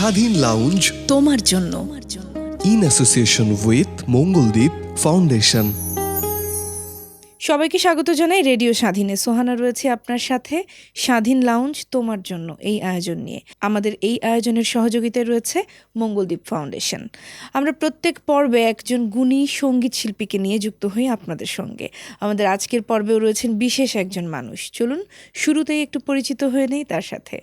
স্বাধীন লাউঞ্জ তোমার জন্য in association with Mangaldeep foundation. সবাইকে স্বাগত জানাই রেডিও স্বাধীনে। সোহানা রয়েছে আপনার সাথে স্বাধীন লাউঞ্জ তোমার জন্য এই আয়োজন নিয়ে। আমাদের এই আয়োজনের সহযোগিতায় রয়েছে মঙ্গলদ্বীপ ফাউন্ডেশন। আমরা প্রত্যেক পর্বে একজন গুণী সঙ্গীত শিল্পীকে নিয়ে যুক্ত হই আপনাদের সঙ্গে। আমাদের আজকের পর্বেও রয়েছেন বিশেষ একজন মানুষ। চলুন শুরুতেই একটু পরিচিত হয়ে নেই তার সাথে।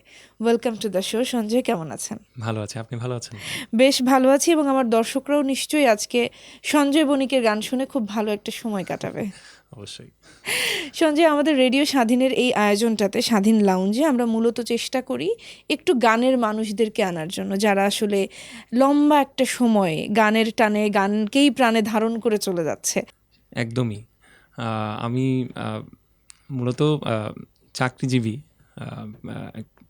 Welcome to the show. Sanjay, কেমন আছেন? ভালো আছি, আপনি ভালো আছেন? বেশ ভালো আছি, এবং আমার দর্শকরাও নিশ্চয়ই আজকে সঞ্জয় বণিকের গান শুনে খুব ভালো একটা সময় কাটাবে। অবশ্যই। সঞ্জয়, আমাদের রেডিও স্বাধীনের এই আয়োজনটাতে, স্বাধীন লাউঞ্জে, আমরা মূলত চেষ্টা করি একটু গানের মানুষদেরকে আনার জন্য, যারা আসলে লম্বা একটা সময় গানের টানে গানকেই প্রাণে ধারণ করে চলে যাচ্ছে। একদমই। আমি মূলত চাকরিজীবী,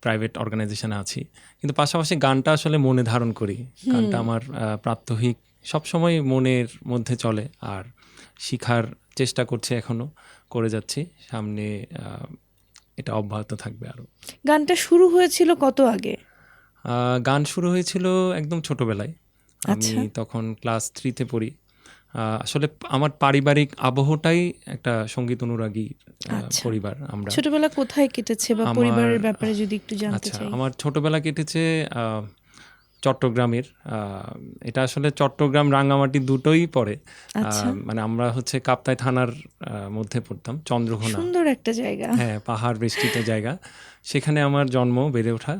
প্রাইভেট অর্গানাইজেশনে আছি, কিন্তু পাশাপাশি গানটা আসলে মনে ধারণ করি। গানটা আমার প্রাত্যহিক সবসময় মনের মধ্যে চলে, আর শিখার চেষ্টা করছি, এখনও করে যাচ্ছি। সামনে এটা অব্যাহত থাকবে আরও। গানটা শুরু হয়েছিল কত আগে? গান শুরু হয়েছিল একদম ছোটোবেলায়। আমি তখন ক্লাস 3-তে পড়ি। আসলে আমার পারিবারিক আবহটাই একটা সঙ্গীত অনুরাগী পরিবার। আমরা ছোটবেলা কোথায় কেটেছে বা পরিবারের ব্যাপারে যদি একটু জানতে চাই। আমার ছোটবেলা কেটেছে চট্টগ্রামের। এটা আসলে চট্টগ্রাম রাঙ্গামাটি দুটোই পড়ে। মানে আমরা হচ্ছে কাপ্তাই থানার মধ্যে পড়তাম, চন্দ্রঘোনা। সুন্দর একটা জায়গা। হ্যাঁ, পাহাড় বেষ্টিত জায়গা। সেখানে আমার জন্ম, বেড়ে ওঠা।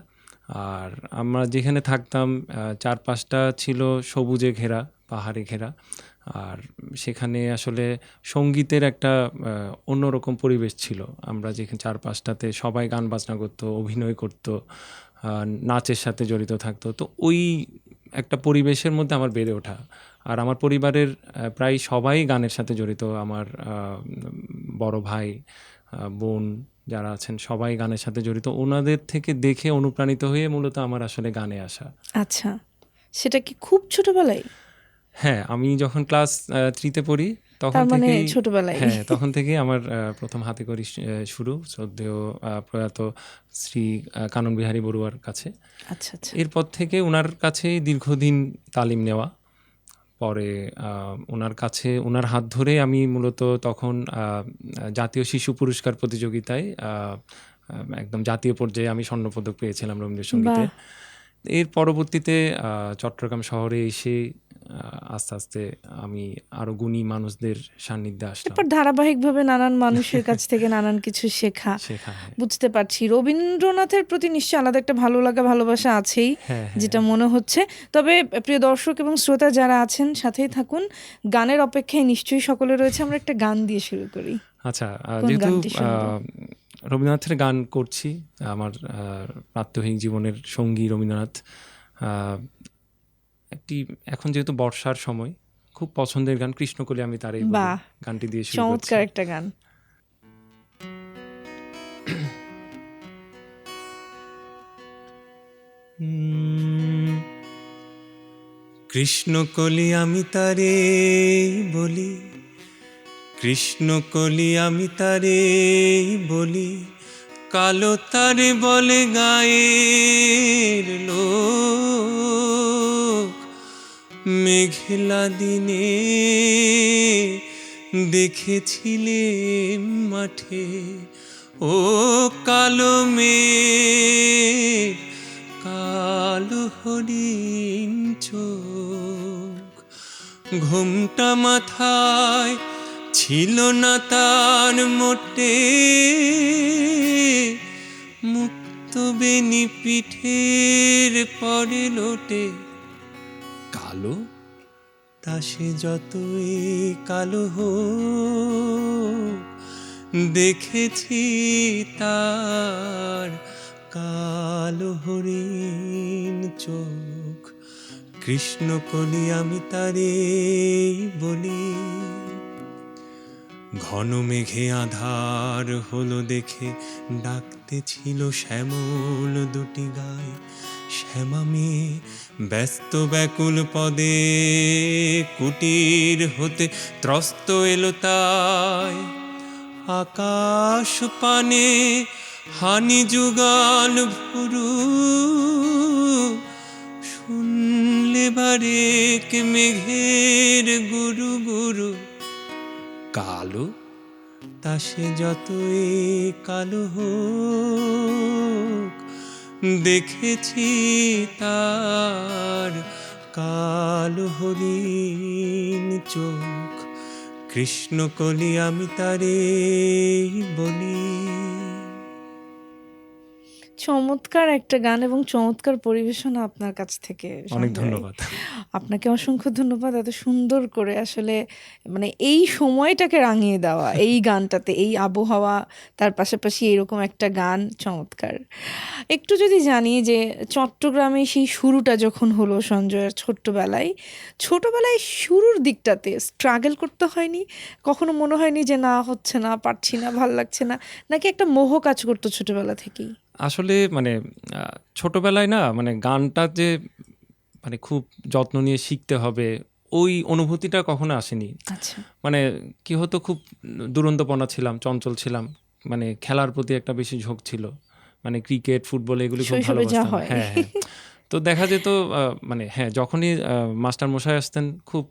আর আমরা যেখানে থাকতাম চারপাশটা ছিল সবুজে ঘেরা, পাহাড়ে ঘেরা। আর সেখানে আসলে সঙ্গীতের একটা অন্যরকম পরিবেশ ছিল। আমরা যেখানে চারপাশটাতে সবাই গান বাজনা করতো, অভিনয় করতো, নাচের সাথে জড়িত থাকতো। তো ওই একটা পরিবেশের মধ্যে আমার বেড়ে ওঠা। আর আমার পরিবারের প্রায় সবাই গানের সাথে জড়িত। আমার বড় ভাই, বোন যারা আছেন সবাই গানের সাথে জড়িত। ওনাদের থেকে দেখে অনুপ্রাণিত হয়ে মূলত আমার আসলে গানে আসা। আচ্ছা, সেটা কি খুব ছোটবেলায়? হ্যাঁ, আমি যখন ক্লাস 3-তে পড়ি তখন মানে থেকেই, ছোটবেলায়। হ্যাঁ, তখন থেকেই আমার প্রথম হাতেখড়ি শুরু, শ্রদ্ধেয় প্রয়াত শ্রী কানন বিহারী বড়ুয়ার কাছে। আচ্ছা আচ্ছা। এরপর থেকে ওনার কাছেই দীর্ঘদিন তালিম নেওয়া। পরে ওনার কাছে, ওনার হাত ধরে আমি মূলত তখন জাতীয় শিশু পুরস্কার প্রতিযোগিতায় একদম জাতীয় পর্যায়ে আমি স্বর্ণপদক পেয়েছিলাম রবীন্দ্রসঙ্গীতে। এর পরবর্তীতে চট্টগ্রাম শহরে এসে আস্তে আস্তে আমি আরো গুণী মানুষদের সান্নিধ্যে আসলাম। এরপর ধারাবাহিকভাবে নানান মানুষের কাছ থেকে নানান কিছু শেখা। বুঝতে পারছি রবীন্দ্রনাথের প্রতি নিশ্চয়ই আলাদা একটা ভালো লাগা, ভালোবাসা আছেই, যেটা মনে হচ্ছে। তবে প্রিয় দর্শক এবং শ্রোতা যারা আছেন, সাথেই থাকুন। গানের অপেক্ষায় নিশ্চয়ই সকলে রয়েছে। আমরা একটা গান দিয়ে শুরু করি। আচ্ছা, যেহেতু রবীন্দ্রনাথের গান করছি, আমার প্রাত্যহিক জীবনের সঙ্গী রবীন্দ্রনাথ। একটি এখন যেহেতু বর্ষার সময়, খুব পছন্দের গান কৃষ্ণকলি আমি তারই গানটি দিয়ে শুরু করছি। চমৎকার একটা গান। কৃষ্ণকলি আমি তারে বলি, কৃষ্ণকলি আমি তারে বলি, কালো তারে বলে গায়ের লোক। মেঘলা দিনে দেখেছিলে মাঠে ও কালো মেঘ, কালো হরিণ চোখ। ঘুমটা মাথায় ছিল না তার মোটে, মুক্ত বেনি পিঠের পরে লোটে। কালো তা সে যতই কালো হোক, দেখেছি তার কালো হরিণ চোখ। কৃষ্ণকলি আমি তারে বলি। ঘন মেঘে আধার হলো দেখে ডাকতে ছিল শ্যামল দুটি গায়ে। শ্যামা মেয়ে ব্যস্ত ব্যাকুল পদে কুটির হতে ত্রস্ত এলো তাই। আকাশ পানে হানি যুগাল ভুরু আরেক মেঘের গুরু গুরু কালো, তা সে যতই কালো হোক, দেখেছি তার কালো হরিণ চোখ। কৃষ্ণকলি আমি তারে বলি। চমৎকার একটা গান এবং চমৎকার পরিবেশনা আপনার কাছ থেকে অনেক সঞ্জয়। ধন্যবাদ। আপনাকে অসংখ্য ধন্যবাদ এত সুন্দর করে আসলে মানে এই সময়টাকে রাঙিয়ে দেওয়া এই গানটাতে, এই আবহাওয়া, তার পাশাপাশি এরকম একটা গান চমৎকার। একটু যদি জানি যে চট্টগ্রামে সেই শুরুটা যখন হলো সঞ্জয়ের ছোটবেলায় শুরুর দিকটাতে স্ট্রাগল করতে হয়নি? কখনো মনে হয়নি যে না হচ্ছে না, পারছি না, ভাল লাগছে না, নাকি একটা মোহ কাজ করতো ছোটবেলা থেকেই? আসলে মানে ছোটবেলায় না মানে গানটা যে মানে খুব যত্ন নিয়ে শিখতে হবে ওই অনুভূতিটা কখনো আসেনি। আচ্ছা, মানে কি হতো, খুব দুরন্তপনা ছিলাম, চঞ্চল ছিলাম, মানে খেলার প্রতি একটা বেশি ঝোঁক ছিল, মানে ক্রিকেট ফুটবল এগুলি খুব শৈশবে যা ভালোবাসতাম। হয়। হ্যাঁ হ্যাঁ, তো দেখা যেত মানে হ্যাঁ যখনই মাস্টার মশাই আসতেন খুব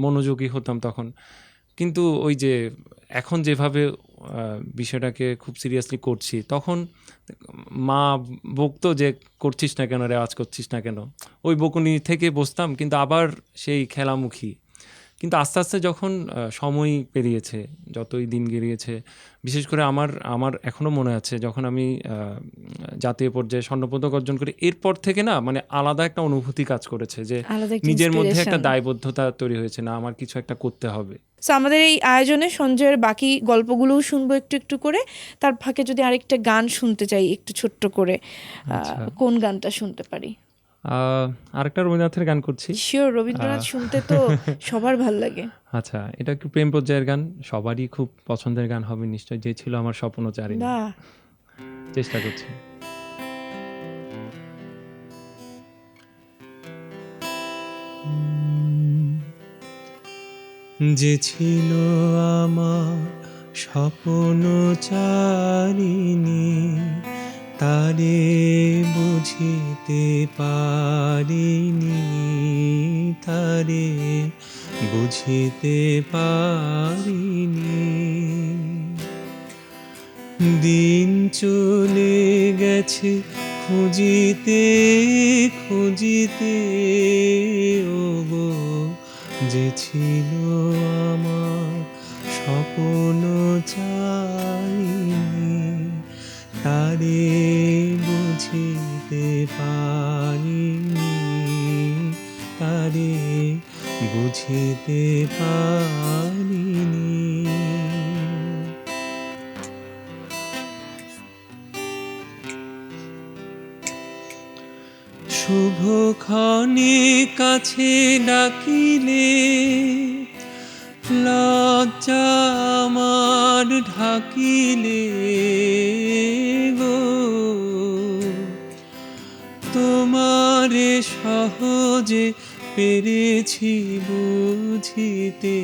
মনোযোগী হতাম তখন। কিন্তু ওই যে এখন যেভাবে বিষয়টাকে খুব সিরিয়াসলি করছি, তখন মা বকতো যে করছিস না কেন, রেওয়াজ করছিস না কেন, ওই বকুনি থেকে বসতাম, কিন্তু আবার সেই খেলামুখী। কিন্তু আস্তে আস্তে যখন সময় পেরিয়েছে, যতই দিন গড়িয়েছে, বিশেষ করে আমার এখনও মনে আছে যখন আমি জাতীয় পর্যায়ে স্বর্ণপদক অর্জন করি, এরপর থেকে না মানে আলাদা একটা অনুভূতি কাজ করেছে যে আলাদা একটা নিজের মধ্যে একটা inspiration। দায়বদ্ধতা তৈরি হয়েছে, না আমার কিছু একটা করতে হবে। সো আমাদের এই আয়োজনে সঞ্জয়ের বাকি গল্পগুলোও শুনবো একটু একটু করে। তার ফাঁকে যদি আরেকটা গান শুনতে চাই একটু ছোট্ট করে, আচ্ছা। কোন গানটা শুনতে পারি? আরেকটা রবীন্দ্রনাথের গান করছি। শিওর, রবীন্দ্রনাথ শুনতে তো সবার ভাল লাগে। আচ্ছা, এটা একটু প্রেম পর্যায়ের গান, সবারই খুব পছন্দের গান হবে নিশ্চয়, যে ছিল আমার স্বপ্নচারিণী। বাহ, চেষ্টা করছি। যে ছিল আমার স্বপ্নচারিণী, তারে বুঝিতে পারিনি, তারে বুঝিতে পারিনি। দিন চলে গেছে খুঁজিতে খুঁজিতে, ওগো যে ছিল আমার স্বপ্নচারিণী, তারে বুঝিতে পারিনি, তারে বুঝিতে পারিনি। শুভক্ষণে কাছে ডাকিলে, লজ্জা আমার ঢাকিলে গো, তোমারে সহজে পেরেছি বুঝিতে,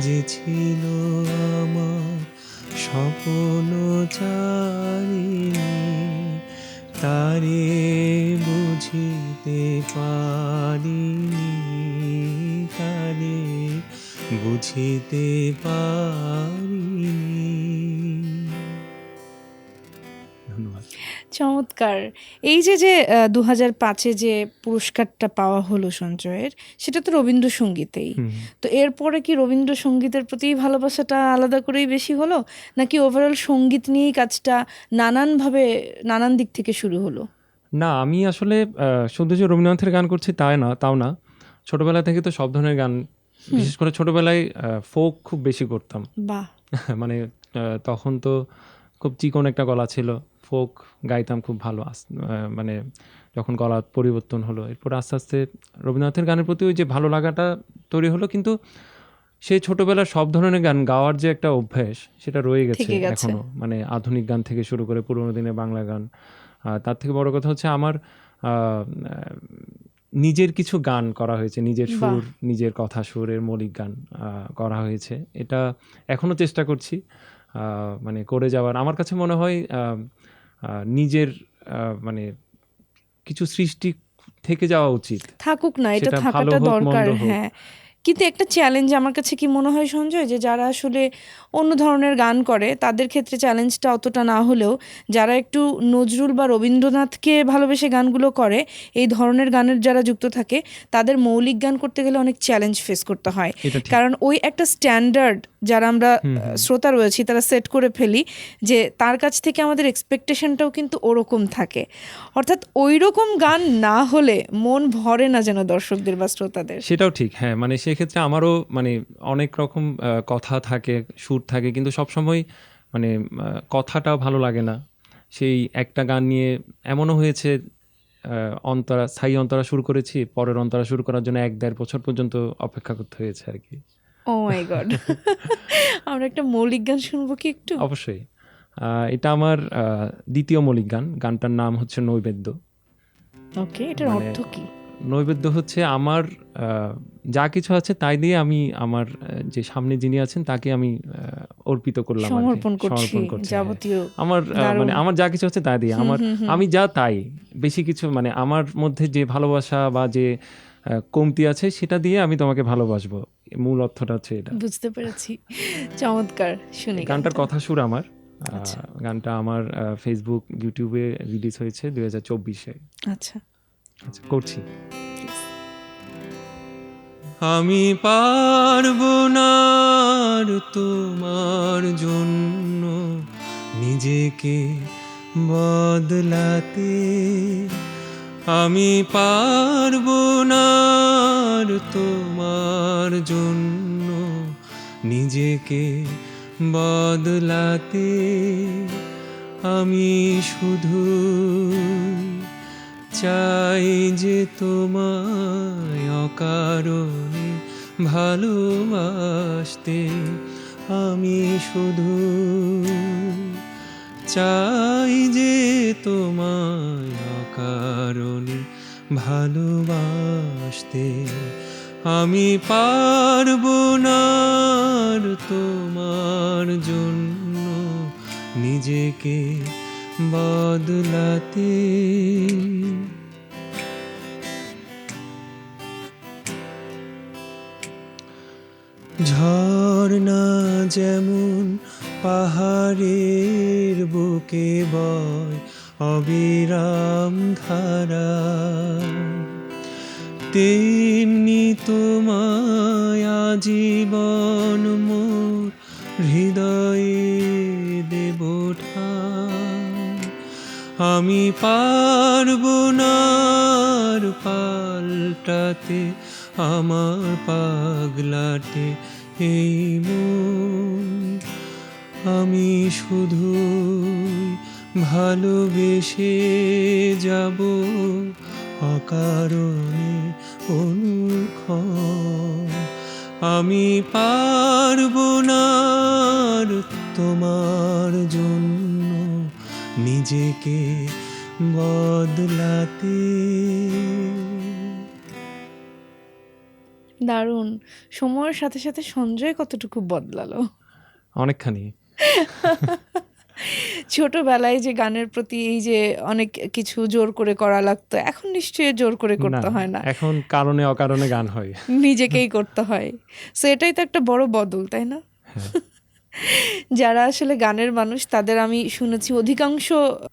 যে ছিল আমার স্বপ্নচারিণী, তারে বুঝিতে পারিনি, তারে বুঝিতে পারিনি। ধন্যবাদ। চমৎকার। এই যে যে 2005-এ যে পুরস্কারটা পাওয়া হলো সঞ্জয়ের, সেটা তো রবীন্দ্রসঙ্গীতেই। তো এরপরে কি রবীন্দ্রসঙ্গীতের প্রতি ভালোবাসাটা আলাদা করেই বেশি হলো, নাকি ওভারঅল সঙ্গীত নিয়েই কাজটা নানানভাবে নানান দিক থেকে শুরু হলো? না, আমি আসলে শুধু যে রবীন্দ্রনাথের গান করছি তাও না। ছোটবেলা থেকে তো সব ধরনের গান, বিশেষ করে ছোটবেলায় ফোক খুব বেশি করতাম। বাহ, মানে তখন তো খুব চিকন একটা গলা ছিল, ফোক গাইতাম খুব ভালো। মানে যখন গলা পরিবর্তন হলো, এরপর আস্তে আস্তে রবীন্দ্রনাথের গানের প্রতি ওই যে ভালো লাগাটা তৈরি হলো। কিন্তু সেই ছোটবেলার সব ধরনের গান গাওয়ার যে একটা অভ্যাস, সেটা রয়ে গেছে থেকে গেছে। এখনো। মানে আধুনিক গান থেকে শুরু করে পুরোনো দিনের বাংলা গান। তার থেকে বড় কথা হচ্ছে আমার নিজের কিছু গান করা হয়েছে, নিজের সুর, নিজের কথা সুরের মৌলিক গান করা হয়েছে। এটা এখনো চেষ্টা করছি মানে করে যাওয়ার। আমার কাছে মনে হয় নিজের মানে কিছু সৃষ্টি থেকে যাওয়া উচিত। থাকুক না, এটা সেটা ভালো থাকাটা হোক, দরকার। মন্দ হোক। হ্যাঁ, কিন্তু একটা চ্যালেঞ্জ আমার কাছে কি মনে হয় সঞ্জয়, যে যারা আসলে অন্য ধরনের গান করে তাদের ক্ষেত্রে চ্যালেঞ্জটা অতটা না হলেও যারা একটু নজরুল বা রবীন্দ্রনাথকে ভালোবেসে গানগুলো করে, এই ধরনের গানের যারা যুক্ত থাকে, তাদের মৌলিক গান করতে গেলে অনেক চ্যালেঞ্জ ফেস করতে হয়। এটা ঠিক। কারণ ওই একটা স্ট্যান্ডার্ড যারা আমরা শ্রোতা রয়েছি তারা সেট করে ফেলি, যে তার কাছ থেকে আমাদের এক্সপেকটেশনটাও কিন্তু ওরকম থাকে। অর্থাৎ ওই রকম গান না হলে মন ভরে না যেন দর্শকদের বা শ্রোতাদের। সেটাও ঠিক। হ্যাঁ, মানে সেক্ষেত্রে আমারও মানে অনেক রকম কথা থাকে, সুর থাকে, কিন্তু সবসময় মানে কথাটা ভালো লাগে না। সেই একটা গান নিয়ে এমনও হয়েছে, অন্তরা, স্থায়ী অন্তরা শুরু করেছি, পরের অন্তরা শুরু করার জন্য 1-1.5 বছর পর্যন্ত অপেক্ষা করতে হয়েছে আর কি। ও মাই গড। আমরা একটা মৌলিক গান শুনবো কি একটু? অবশ্যই। এটা আমার দ্বিতীয় মৌলিক গান। গানটার নাম হচ্ছে নৈবেদ্য। ওকে, এটার মানে অর্থ কি? নৈবেদ্য হচ্ছে আমার যা কিছু আছে তাই দিয়ে আমি আমার যে সামনে যিনি আছেন তাকে আমি অর্পিত করলাম আর কি। সমর্পণ করছি সমর্পণ করছি, হ্যাঁ। যাবতীয়। আমার দারুণ। মানে আমার যা কিছু আছে তাই দিয়ে আমার, আমি যা তাই, বেশি কিছু মানে আমার মধ্যে যে ভালোবাসা বা যে কমতি আছে সেটা দিয়ে আমি তোমাকে ভালোবাসবো। মূল অর্থটা হচ্ছে এটা। বুঝতে পেরেছি, চমৎকার। শুনি গানটার গানটা। কথা সুর আমার। আচ্ছা। গানটা আমার ফেসবুক, ইউটিউবে রিলিজ হয়েছে 2024-এ। আচ্ছা। আচ্ছা, করছি। আমি পারবো না আর তোমার জন্য নিজেকে বদলাতে, আমি পারবো না আর তোমার জন্য নিজেকে বদলাতে, আমি শুধু চাই যে তোমায় অকারণে ভালোবাসতে, আমি শুধু চাই যে তোমায় অকারণে ভালোবাসতে, আমি পারবো না আর তোমার জন্য নিজেকে বদলাতে। ঝর্ণা যেমন পাহাড়ের বুকে বয় অবিরাম ধারা, তেমনি তোমায় আজীবন মোর হৃদয়ে দেব ঠাঁই, আমি পারবো না আর পাল্টাতে আমার পাগলাটে এই মন, আমি শুধু ভালোবেসে যাব অকারণে অনুক্ষণ, আমি পারবো না আর তোমার জন্য নিজেকে বদলাতে। দারুণ। সময়ের সাথে সাথে সঞ্জয় কতটুকু বদলালো। অনেকখানি। ছোটবেলায় যে গানের প্রতি এই যে অনেক কিছু জোর করে করা লাগতো, এখন নিশ্চয়ই জোর করে করতে না, হয় না, এখন কারণে অকারণে গান হয়। নিজেকেই করতে হয়। সো এটাই তো একটা বড় বদল, তাই না? হ্যাঁ। যারা আসলে গানের মানুষ তাদের আমি শুনেছি অধিকাংশ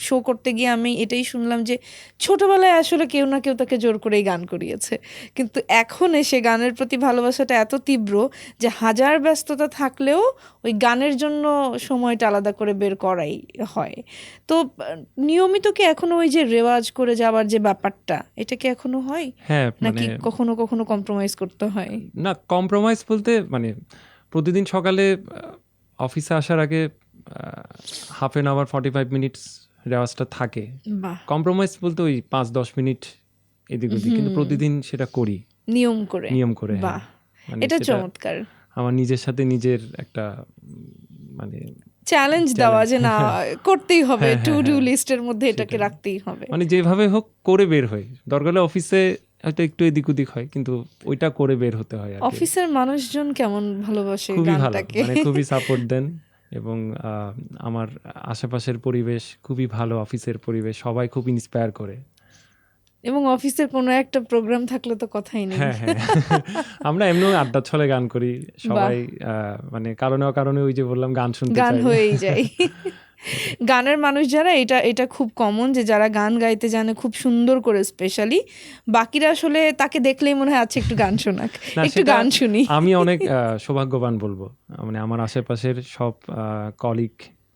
শো করতে গিয়ে আমি এটাই শুনলাম যে ছোটবেলায় আসলে কেউ না কেউ তাকে জোর করেই গান করিয়েছে, কিন্তু এখন এসে গানের প্রতি ভালোবাসাটা এত তীব্র যে হাজার ব্যস্ততা থাকলেও ওই গানের জন্য সময়টা আলাদা করে বের করাই হয়। তো নিয়মিত কি এখনো ওই যে রেওয়াজ করে যাওয়ার যে ব্যাপারটা, এটা কি এখনো হয়, হ্যাঁ, নাকি মানে কখনো কখনো কম্প্রোমাইজ করতে হয়? না, কম্প্রোমাইজ বলতে মানে প্রতিদিন সকালে অফিসে আসার আগে 1/2 hour 45 মিনিটস রেওয়াজটা থাকে। বাহ, কম্প্রোমাইজ বলতে ওই 5-10 মিনিট এদিক ওদিক, কিন্তু প্রতিদিন সেটা করি নিয়ম করে। নিয়ম করে। হ্যাঁ। বাহ, মানে এটা সেটা চমৎকার। আমার নিজের সাথে নিজের একটা মানে চ্যালেঞ্জ দেওয়া যে না করতেই হবে, হ্যাঁ, টু হ্যাঁ, ডু হ্যাঁ। লিস্টের মধ্যে এটাকে সেটাই। রাখতেই হবে। মানে যেভাবে হোক করে বের হই। দরকার হলে অফিসে হয়তো একটু এদিক ওদিক হয়, কিন্তু ওইটা করে বের হতে হয় আর কি। অফিসের মানুষজন কেমন ভালোবাসে খুবই ভালো, গানটাকে। মানে খুবই সাপোর্ট দেন, এবং আমার আশেপাশের পরিবেশ খুবই ভালো, অফিসের পরিবেশ সবাই খুব ইন্সপায়ার করে। এবং অফিসের কোনো একটা প্রোগ্রাম থাকলে তো কথাই নেই। হ্যাঁ হ্যাঁ আমরা এমনিও আড্ডার ছলে গান করি সবাই, মানে কারণে অকারণে ওই যে বললাম গান শুনতে গান চাই। হয়েই যায়। গানের মানুষ যারা, এটা এটা খুব কমন যে যারা গান গাইতে জানে খুব সুন্দর করে, স্পেশালি বাকিরা আসলে তাকে দেখলেই মনে হয় আছে একটু গান শোনাক, না, একটু সেটা গান শুনি। আমি অনেক সৌভাগ্যবান বলবো, মানে আমার আশেপাশের সব কলিগ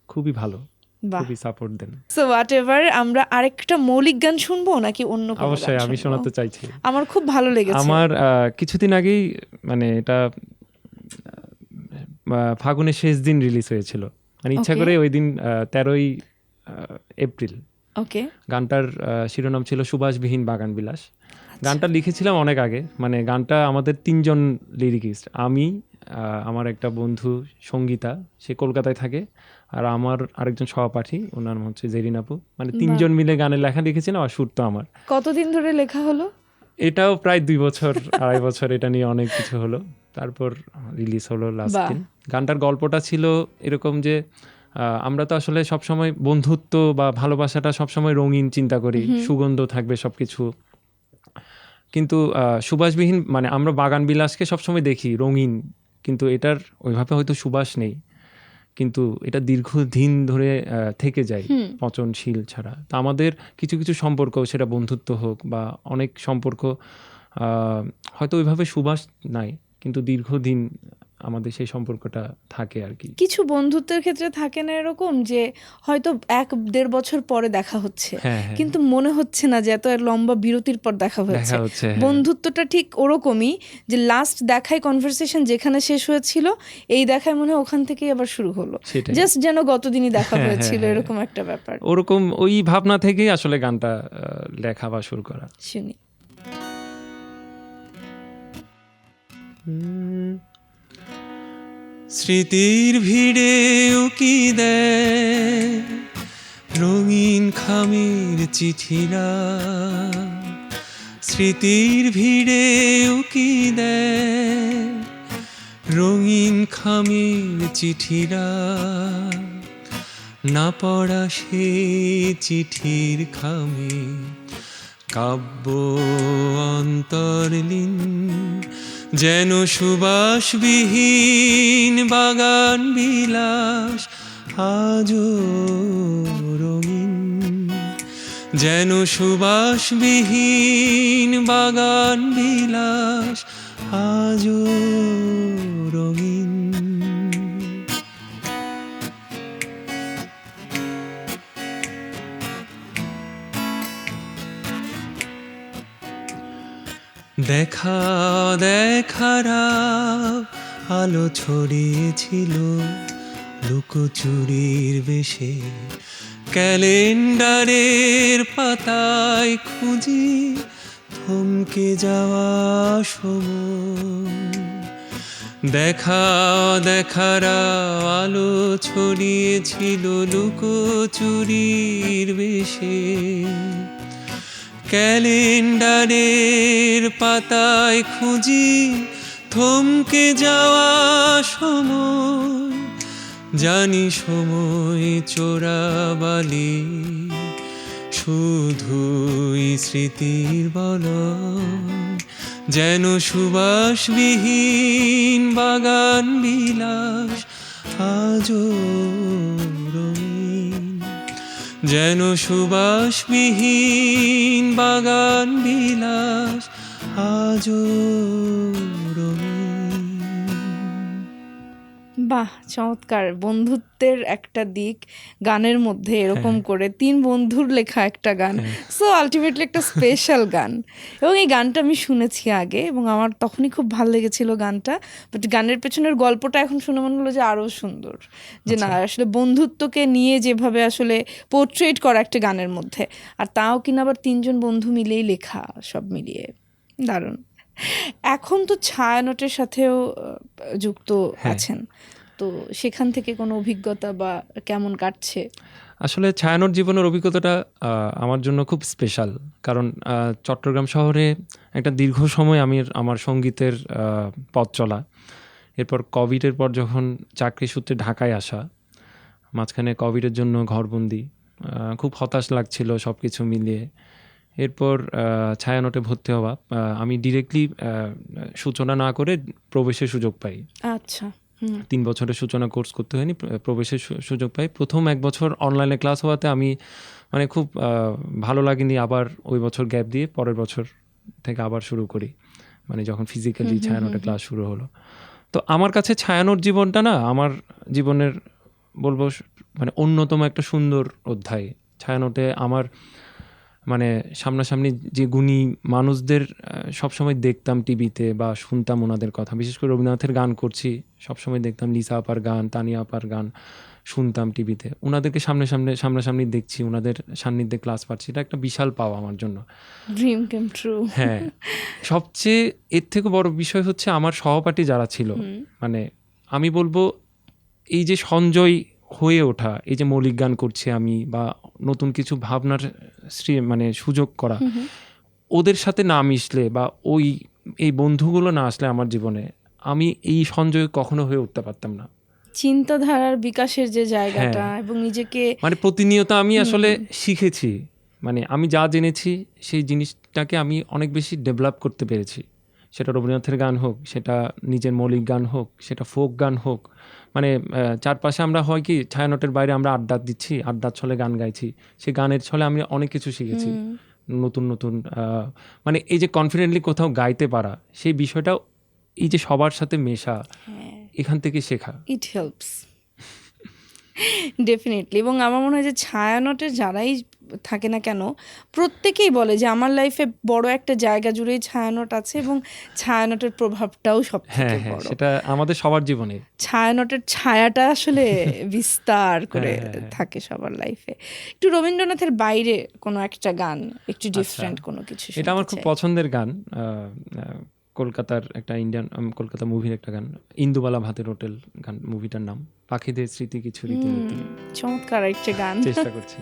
খুবই ভালো, বাহ। খুবই সাপোর্ট দেন। সো হোয়াট এভার, আমরা আরেকটা মৌলিক গান শুনবো নাকি অন্য কোনো গান অবশ্যই আমি শুনবো? শোনাতে চাইছি। আমার খুব ভালো লেগেছে। আমার কিছুদিন আগেই, মানে এটা ফাগুনের শেষ দিন রিলিজ হয়েছিল, মানে ইচ্ছা Okay. করে ওই দিন 13ই এপ্রিল। ওকে। গানটার শিরোনাম ছিল সুবাসবিহীন বাগান বিলাস। গানটা লিখেছিলাম অনেক আগে, মানে গানটা আমাদের 3জন লিরিকিস্ট, আমি, আমার একটা বন্ধু সঙ্গীতা, সে কলকাতায় থাকে, আর আমার আরেকজন সহপাঠী, ওনার নাম হচ্ছে জেরিন আপু, মানে 3জন মিলে গানের লেখা লিখেছিলাম, আর সুর তো আমার। কতদিন ধরে লেখা হলো? এটাও প্রায় 2 বছর 2.5 বছর, এটা নিয়ে অনেক কিছু হলো, তারপর রিলিজ হলো লাস্ট বাহ। দিন। গানটার গল্পটা ছিল এরকম যে আমরা তো আসলে সবসময় বন্ধুত্ব বা ভালোবাসাটা সবসময় রঙিন চিন্তা করি, সুগন্ধ থাকবে সবকিছু, কিন্তু সুবাসবিহীন, মানে আমরা বাগান বিলাসকে সবসময় দেখি রঙিন, কিন্তু এটার ওইভাবে হয়তো সুবাস নেই, কিন্তু এটা দীর্ঘদিন ধরে থেকে যায় পচনশীল ছাড়া। তা আমাদের কিছু কিছু সম্পর্ক, সেটা বন্ধুত্ব হোক বা অনেক সম্পর্ক, হয়তো ওইভাবে সুবাস নাই, কিন্তু দীর্ঘদিন আমাদের সেই সম্পর্কটা থাকে আর কি। কিছু বন্ধুত্বের ক্ষেত্রে থাকে না এরকম যে হয়তো 1-1.5 বছর পরে দেখা হচ্ছে, হ্যাঁ হ্যাঁ, কিন্তু মনে হচ্ছে না যে এত লম্বা বিরতির পর দেখা হয়েছে। দেখা হচ্ছে, হ্যাঁ। বন্ধুত্বটা ঠিক ওরকমই, যে লাস্ট দেখায় কনভারসেশন যেখানে শেষ হয়েছিল, এই দেখায় মনে হয় ওখান থেকেই আবার শুরু হলো, সেটাই। জাস্ট যেন গতদিনই দেখা হ্যাঁ, হয়েছিল, হ্যাঁ, এরকম একটা ব্যাপার। ওরকম ওই ভাবনা থেকেই আসলে গানটা লেখা বা শুরু করা। শুনি। স্মৃতির ভিড়ে উকি দেয় রঙিন খামের চিঠিরা, স্মৃতির ভিড়ে উকি দেয় রঙিন খামের চিঠিরা, না পড়া সে চিঠির খামে কাব্য অন্তর্লীন, যেন সুবাসবিহীন বাগান বিলাস আজও রঙিন, যেন সুবাসবিহীন বাগান বিলাস আজও রঙিন। দেখা দেখারা আলো ছড়িয়েছিল লুকোচুরির বেশে, ক্যালেন্ডারের পাতায় খুঁজি থমকে যাওয়া সময়। দেখা দেখারা আলো ছড়িয়েছিল লুকোচুরির বেশে, ক্যালেন্ডারের পাতায় খুঁজি থমকে যাওয়া সময়, জানি সময় চোরাবালি শুধুই স্মৃতির বলয়, যেন সুবাসবিহীন বাগান বিলাস আজও রঙিন, যেন সুবাসবিহীন বাগান বিলাস আজও রঙিন। বাহ, চমৎকার। বন্ধুত্বের একটা দিক গানের মধ্যে এরকম করে 3 বন্ধুর লেখা একটা গান, সো আলটিমেটলি একটা স্পেশাল গান। এবং এই গানটা আমি শুনেছি আগে এবং আমার তখনই খুব ভালো লেগেছিল গানটা, বাট গানের পেছনের গল্পটা এখন শুনে মনে হলো যে আরও সুন্দর, যে না আসলে বন্ধুত্বকে নিয়ে যেভাবে আসলে পোর্ট্রেট করা একটা গানের মধ্যে, আর তাও কিনা আবার 3জন বন্ধু মিলেই লেখা, সব মিলিয়ে দারুণ। এখন তো ছায়ানটের সাথেও যুক্ত আছেন, তো সেখান থেকে কোনো অভিজ্ঞতা বা কেমন কাটছে? আসলে ছায়ানট জীবনের অভিজ্ঞতাটা আমার জন্য খুব স্পেশাল, কারণ চট্টগ্রাম শহরে একটা দীর্ঘ সময় আমার সঙ্গীতের পথ চলা, এরপর কোভিডের পর যখন চাকরি সূত্রে ঢাকায় আসা, মাঝখানে কোভিডের জন্য ঘরবন্দি, খুব হতাশ লাগছিল সব কিছু মিলিয়ে, এরপর ছায়ানটে ভর্তি হওয়া। আমি ডিরেক্টলি সূচনা না করে প্রবেশের সুযোগ পাই। আচ্ছা। 3 বছরের সূচনা কোর্স করতে হয়নি, প্রবেশের সুযোগ পাই। প্রথম 1 বছর অনলাইনে ক্লাস হওয়াতে আমি মানে খুব ভালো লাগেনি, আবার ওই বছর গ্যাপ দিয়ে পরের বছর থেকে আবার শুরু করি, মানে যখন ফিজিক্যালি ছায়ানটে ক্লাস শুরু হলো। তো আমার কাছে ছায়ানট জীবনটা না আমার জীবনের বলবো মানে অন্যতম একটা সুন্দর অধ্যায়। ছায়ানটে আমার মানে সামনাসামনি যে গুণী মানুষদের সবসময় দেখতাম টিভিতে বা শুনতাম ওনাদের কথা, বিশেষ করে রবীন্দ্রনাথের গান করছি সবসময় দেখতাম, লিসা আপার গান, তানিয়া আপার গান শুনতাম টিভিতে, ওনাদেরকে সামনাসামনি দেখছি, ওনাদের সান্নিধ্যে ক্লাস পাচ্ছি, এটা একটা বিশাল পাওয়া আমার জন্য, ড্রিম কাম ট্রু। হ্যাঁ। সবচেয়ে এর থেকে বড় বিষয় হচ্ছে আমার সহপাঠী যারা ছিল, মানে আমি বলবো এই যে সঞ্জয় হয়ে ওঠা, এই যে মৌলিক গান করছি আমি বা নতুন কিছু ভাবনার মানে সুযোগ করা, ওদের সাথে না মিশলে বা এই বন্ধুগুলো না আসলে আমার জীবনে আমি এই সঞ্জয় কখনো হয়ে উঠতে পারতাম না। চিন্তাধারার বিকাশের যে জায়গাটা এবং নিজেকে মানে প্রতিনিয়ত আমি আসলে শিখেছি, মানে আমি যা জেনেছি সেই জিনিসটাকে আমি অনেক বেশি ডেভেলপ করতে পেরেছি। সেটা রবীন্দ্রনাথের গান হোক, সেটা নিজের মৌলিক গান হোক, সেটা ফোক গান হোক, মানে চারপাশে আমরা হয় কি ছায়ানটের বাইরে আমরা আড্ডা দিচ্ছি, আড্ডার ছলে গান গাইছি, সেই গানের ছলে আমি অনেক কিছু শিখেছি, নতুন নতুন মানে এই যে কনফিডেন্টলি কোথাও গাইতে পারা, সেই বিষয়টাও এই যে সবার সাথে মেশা, এখান থেকে শেখা, ইট হেল্পস ডেফিনেটলি। এবং আমার মনে হয় যে ছায়ানটের যারাই থাকে না কেন প্রত্যেকেই বলে যে আমার লাইফে বড় একটা জায়গা জুড়েই ছায়ানট আছে এবং ছায়ানটের প্রভাবটাও সব থেকে বড়। সেটা আমাদের সবার জীবনে ছায়ানটের ছায়াটা আসলে বিস্তার করে থাকে সবার লাইফে। একটু রবীন্দ্রনাথের বাইরে কোনো একটা গান, একটু ডিফারেন্ট কোনো কিছু। এটা আমার খুব পছন্দের গান, কলকাতার একটা কলকাতা মুভির একটা গান, ইন্দুবালা ভাতের হোটেল গান, মুভিটার নাম পাখিদের স্মৃতি কিছু রীতিনীতি। চমৎকার একটা গান, চেষ্টা করছি।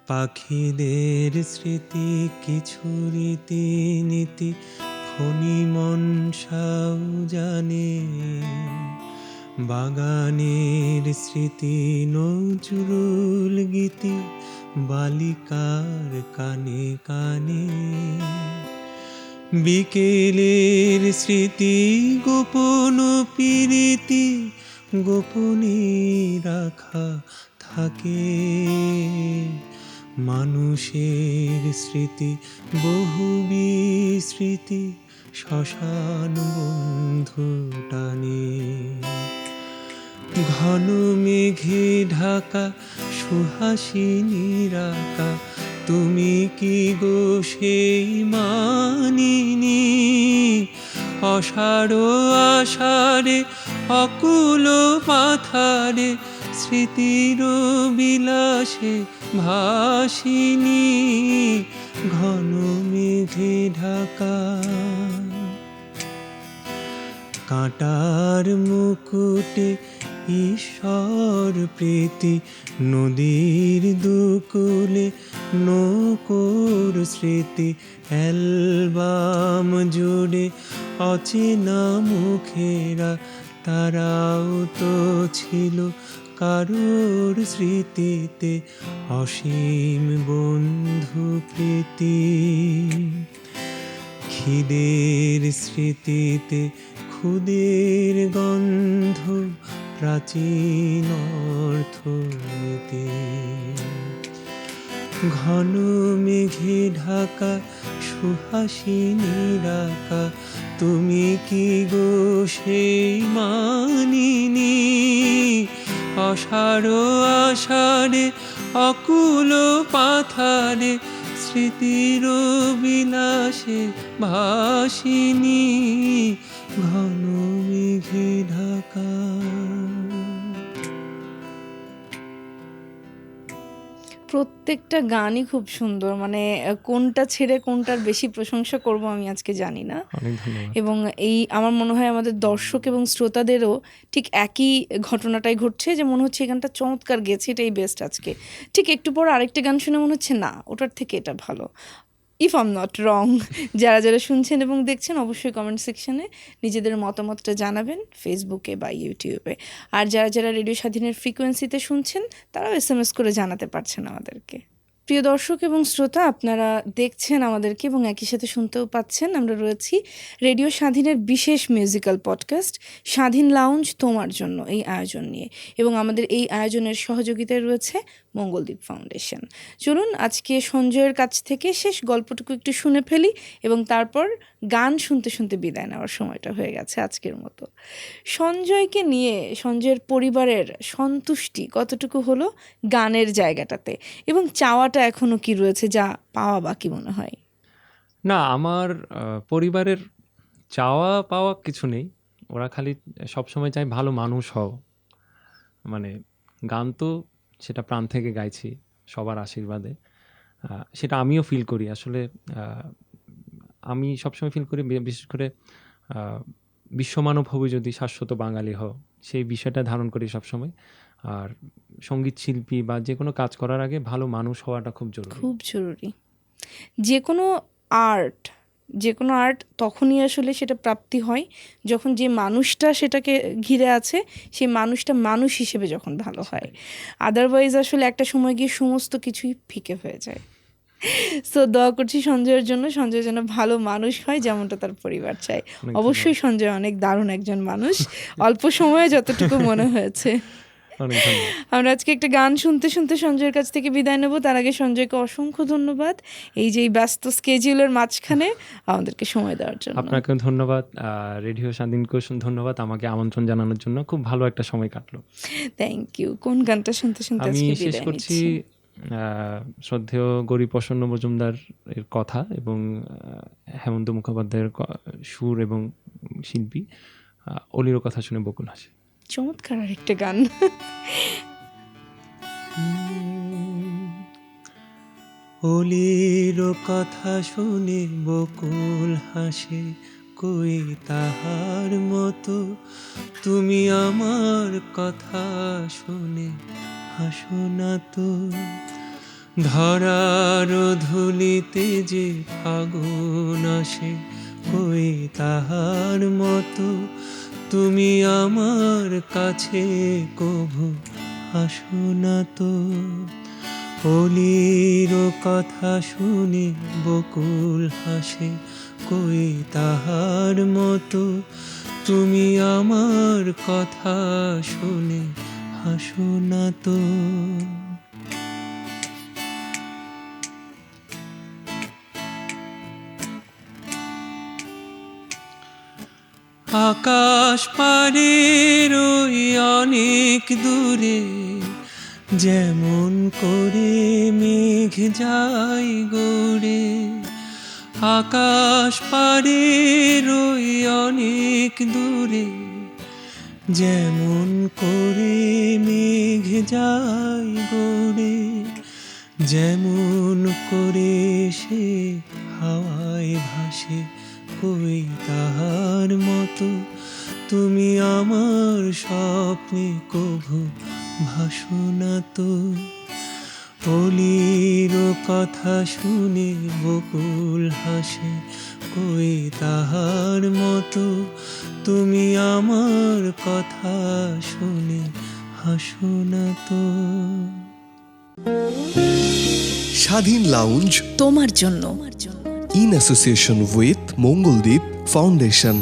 পাখিদের স্মৃতি কিছু রীতিনীতি ফণি মনসাও জানে, বাগানের স্মৃতি নজরুল গীতি বালিকার কানে কানে, বিকেলের স্মৃতি গোপন প্রীতি গোপনে রাখা থাকে, মানুষের স্মৃতি বহু বিস্মৃতি শ্মশান বন্ধু টানে, ঘন মেঘে ঢাকা সুহাসিনী রাকা, তুমি কি গো সেই মানিনী, অষাঢ় আষাঢ়ে অকুল পাথারে স্মৃতির বিলাসে ভাসিনী, ঘন মেঘে ঢাকা, কাঁটার মুকুটে ঈশ্বর প্রীতি, নদীর দুকুলে নৌকোর স্মৃতি, অ্যালবাম জুড়ে অচেনা মুখেরা, তারাও তো ছিল কারোর স্মৃতিতে অসীম বন্ধু প্রীতি, খিদের স্মৃতিতে খুদের গন্ধ প্রাচীন অর্থনীতি, ঘন মেঘে ঢাকা সুহাসিনী রাকা, তুমি কি গো সেই মানিনী, অষাঢ় আষাঢ়ে অকুল পাথারে স্মৃতির বিলাসে ভাসিনী, ঘন মেঘে ঢাকা। প্রত্যেকটা গানই খুব সুন্দর, মানে কোনটা ছেড়ে কোনটার বেশি প্রশংসা করব আমি আজকে জানি না। এবং এই আমার মনে হয় আমাদের দর্শক এবং শ্রোতাদেরও ঠিক একই ঘটনাটাই ঘটছে, যে মনে হচ্ছে এই গানটা চমৎকার গেছে, এটাই বেস্ট আজকে। ঠিক একটু পর আরেকটা গান শুনে মনে হচ্ছে না ওটার থেকে এটা ভালো। If am not wrong. যারা যারা শুনছেন এবং দেখছেন অবশ্যই কমেন্ট সেকশনে নিজেদের মতামতটা জানাবেন, ফেসবুকে বা ইউটিউবে। আর যারা যারা রেডিও স্বাধীনের ফ্রিকোয়েন্সিতে শুনছেন তারাও SMS করে জানাতে পারছেন আমাদেরকে। প্রিয় দর্শক এবং শ্রোতা, আপনারা দেখছেন আমাদেরকে এবং একই সাথে শুনতেও পাচ্ছেন। আমরা রয়েছি রেডিও স্বাধীনের বিশেষ মিউজিক্যাল পডকাস্ট স্বাধীন লাউঞ্জ তোমার জন্য এই আয়োজন নিয়ে, এবং আমাদের এই আয়োজনের সহযোগিতায় রয়েছে মঙ্গলদ্বীপ ফাউন্ডেশন। চলুন আজকে সঞ্জয়ের কাছ থেকে শেষ গল্পটুকু একটু শুনে ফেলি এবং তারপর গান শুনতে শুনতে বিদায় নেওয়ার সময়টা হয়ে গেছে আজকের মতো। সঞ্জয়কে নিয়ে সঞ্জয়ের পরিবারের সন্তুষ্টি কতটুকু হলো গানের জায়গাটাতে, এবং চাওয়াটা এখনো কি রয়েছে যা পাওয়া বাকি মনে হয়? না, আমার পরিবারের চাওয়া পাওয়া কিছু নেই। ওরা খালি সবসময় চায় ভালো মানুষ হও। মানে গান তো সেটা প্রাণ থেকে গাইছি সবার আশীর্বাদে। সেটা আমিও ফিল করি। আসলে আমি সবসময় ফিল করি, বিশেষ করে বিশ্বমানব হবে যদি শাশ্বত বাঙালি হও, সেই বিষয়টা ধারণ করি সবসময়। আর সঙ্গীত শিল্পী বা যে কোনো কাজ করার আগে ভালো মানুষ হওয়াটা খুব জরুরি, খুব জরুরি। যে কোনো আর্ট তখনই আসলে সেটা প্রাপ্তি হয় যখন যে মানুষটা সেটাকে ঘিরে আছে সেই মানুষটা মানুষ হিসেবে যখন ভালো হয়। আদারওয়াইজ আসলে একটা সময় গিয়ে সমস্ত কিছুই ফিকে হয়ে যায়। সো দোয়া করছি সঞ্জয়ের জন্য, সঞ্জয় যেন ভালো মানুষ হয় যেমনটা তার পরিবার চায়। অবশ্যই সঞ্জয় অনেক দারুণ একজন মানুষ, অল্প সময়ে যতটুকু মনে হয়েছে। আমরা আজকে একটা গান শুনতে শুনতে সঞ্জয়ের কাছ থেকে বিদায় নেব। তার আগে সঞ্জয়কে অসংখ্য ধন্যবাদ এই যে ব্যস্ত স্কেডিউলের মাঝখানে আমাদেরকে সময় দেওয়ার জন্য। আপনাকে ধন্যবাদ, রেডিও স্বাধীনকে ধন্যবাদ আমাকে আমন্ত্রণ জানানোর জন্য। খুব ভালো একটা সময় কাটলো। Thank you. কোন গানটা শুনতে শুনতে আমি শেষ করছি শ্রদ্ধেয় গৌরীপ্রসন্ন মজুমদার এর কথা এবং হেমন্ত মুখোপাধ্যায়ের সুর এবং শিল্পী অলির কথা শুনে বকুল হাসে। চমৎকার আরেকটা গান। অলির কথা শুনে বকুল হাসে, কই তাহার মতো তুমি আমার কথা শুনে হাসো না তো। ধরার ধুলিতে যে ফাগুন আসে, কই তাহার মতো তুমি আমার কাছে কভু হাসো না তো। অলির কথা শুনে বকুল হাসে, কই তাহার মতো তুমি আমার কথা শুনে হাসো না তো। আকাশ পারের ওই অনেক দূরে যেমন করে মেঘ যায় গড়ে, আকাশ পারের ওই অনেক দূরে যেমন করে মেঘ যায় গড়ে, যেমন করে সে হাওয়ায় ভাসে, কই তাহার মতো তুমি আমার স্বপ্নে কভু ভাসো না তো। অলির কথা শুনে বকুল হাসে, কই তাহার মতো তুমি আমার কথা শুনে হাসো না তো। স্বাধীন লাউঞ্জ তোমার জন্য, in association with Mangaldeep foundation.